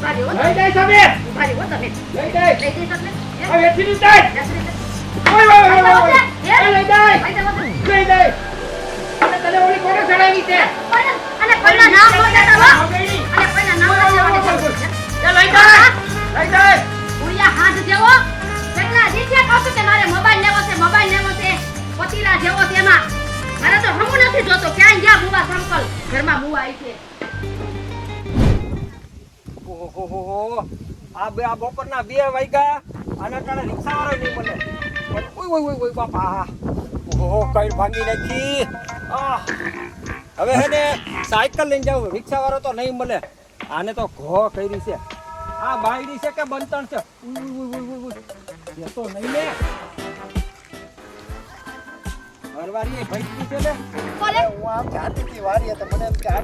ઉભારી હો લઈ જાય સામે ઉભારી હો તમે લઈ જાય લઈ જઈ તમને આ વેચી નું જાય ઓય ઓય ઓય ઓય લઈ જાય લઈ જાય અને તને ઓલી કોને ચડાવી છે અને કોઈના નામ નો દેતા હો અને કોઈના નામ ન લેવાની એ લઈ જાય ઉડિયા હાથ જેવો કેટલા દીસે કહું છું કે મારે મોબાઈલ લેવો છે પતિરા જેવો છે એમાં મારે તો હમું નથી જોતો ક્યાં ગયા બુવા સંકલ ઘરમાં બુવા આવી છે ઓહો આ બપોરના 2 વાગ્યા આના ટાણે રિક્ષા વાળો નહીં મળે ઓય ઓય બાપા ઓહો કઈ ભાંગી નાખી હવે હે ને સાયકલ લઈને જાવ રિક્ષા વાળો તો નહીં મળે આને તો ઘો કરી છે આ બાયડી છે કે બંતણ છે એ તો નહીં ને હરવારી ભાઈ છે ને બોલે હું આમ જાતી હતી વારી તો મને એમ કે આ